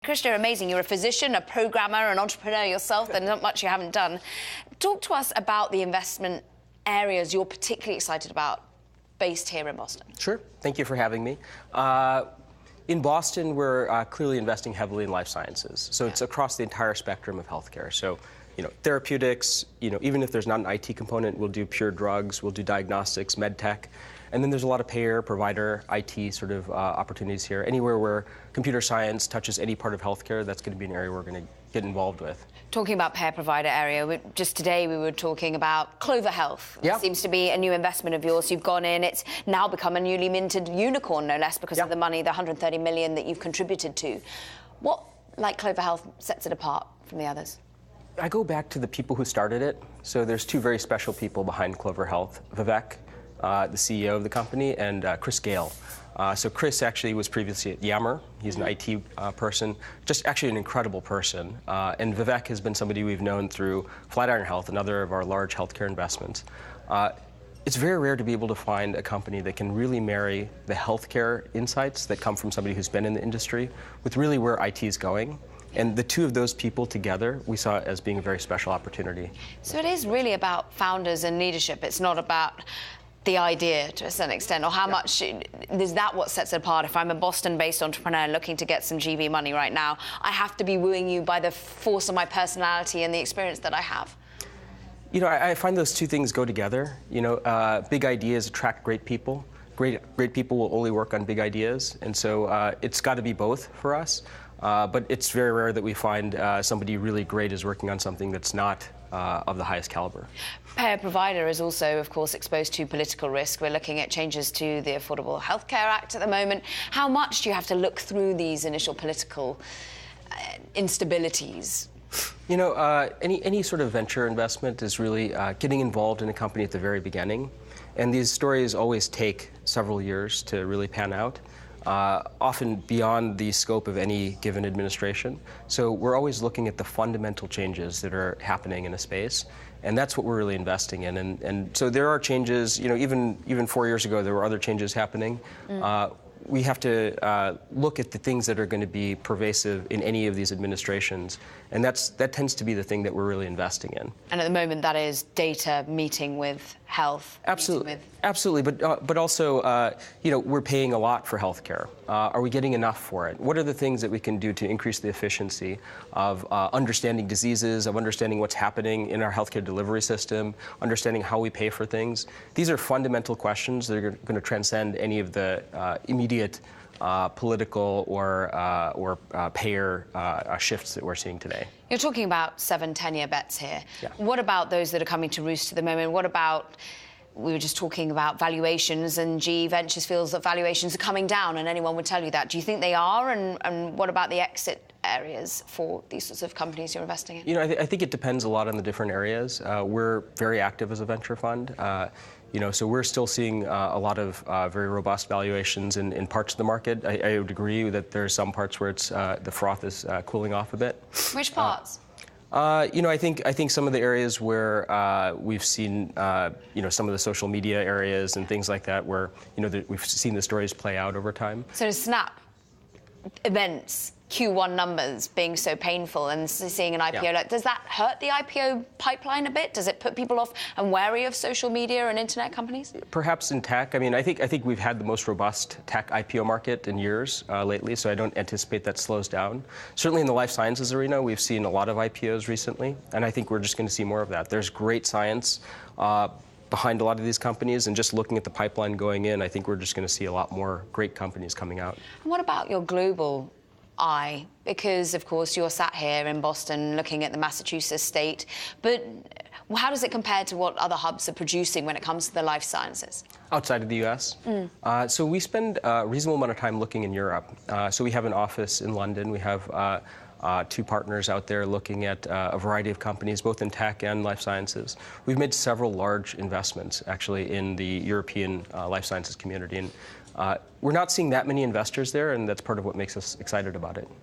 Chris, you're amazing. You're a physician, a programmer, an entrepreneur yourself, and not much you haven't done. Talk to us about the investment areas you're particularly excited about based here in Boston. Sure. Thank you for having me. In Boston, we're clearly investing heavily in life sciences. So it's across the entire spectrum of healthcare. So, therapeutics, even if there's not an IT component, we'll do pure drugs, we'll do diagnostics, med tech. And then there's a lot of payer, provider, IT sort of opportunities here. Anywhere where computer science touches any part of healthcare, that's going to be an area we're going to get involved with. Talking about payer-provider area, just today we were talking about Clover Health. Yeah. It seems to be a new investment of yours. You've gone in. It's now become a newly minted unicorn, no less, because of the money, the $130 million that you've contributed to. What, like Clover Health, sets it apart from the others? I go back to the people who started it. So there's two very special people behind Clover Health. Vivek, the CEO of the company, and Chris Gale. So Chris actually was previously at Yammer. He's an IT person, just actually an incredible person. And Vivek has been somebody we've known through Flatiron Health, another of our large healthcare investments. It's very rare to be able to find a company that can really marry the healthcare insights that come from somebody who's been in the industry with really where IT is going. And the two of those people together, we saw as being a very special opportunity. So it is really about founders and leadership. It's not about the idea to a certain extent, or how much is that what sets it apart? If I'm a Boston-based entrepreneur looking to get some GV money right now, I have to be wooing you by the force of my personality and the experience that I have. I find those two things go together. Big ideas attract great people. Great people will only work on big ideas, and so it's got to be both for us. But it's very rare that we find somebody really great is working on something that's not of the highest caliber. Payer provider is also, of course, exposed to political risk. We're looking at changes to the Affordable Health Care Act at the moment. How much do you have to look through these initial political instabilities? Any sort of venture investment is really getting involved in a company at the very beginning. And these stories always take several years to really pan out. Often beyond the scope of any given administration. So we're always looking at the fundamental changes that are happening in a space, and that's what we're really investing in. And so there are changes, even 4 years ago, there were other changes happening. We have to look at the things that are going to be pervasive in any of these administrations, and that tends to be the thing that we're really investing in. And at the moment, that is data meeting with health. Absolutely, absolutely. But also, we're paying a lot for healthcare. Are we getting enough for it? What are the things that we can do to increase the efficiency of understanding diseases, of understanding what's happening in our healthcare delivery system, understanding how we pay for things? These are fundamental questions that are going to transcend any of the immediate political or payer shifts that we're seeing today. You're talking about 7-10-year bets here. Yeah. What about those that are coming to roost at the moment? What about, we were just talking about valuations, and GE Ventures feels that valuations are coming down, and anyone would tell you that. Do you think they are? And what about the exit areas for these sorts of companies you're investing in? I think it depends a lot on the different areas. We're very active as a venture fund. So we're still seeing a lot of very robust valuations in parts of the market. I would agree that there's some parts where it's the froth is cooling off a bit. Which parts? I think some of the areas where we've seen some of the social media areas and things like that, where we've seen the stories play out over time. So Snap events, Q1 numbers being so painful, and seeing an IPO, does that hurt the IPO pipeline a bit? Does it put people off and wary of social media and internet companies? Perhaps in tech. I think we've had the most robust tech IPO market in years lately, so I don't anticipate that slows down. Certainly in the life sciences arena, we've seen a lot of IPOs recently, and I think we're just going to see more of that. There's great science behind a lot of these companies, and just looking at the pipeline going in, I think we're just going to see a lot more great companies coming out. And what about your global eye? Because, of course, you're sat here in Boston looking at the Massachusetts state, but how does it compare to what other hubs are producing when it comes to the life sciences? Outside of the U.S.? So we spend a reasonable amount of time looking in Europe. So we have an office in London. We have two partners out there looking at a variety of companies, both in tech and life sciences. We've made several large investments, actually, in the European life sciences community. And we're not seeing that many investors there, and that's part of what makes us excited about it.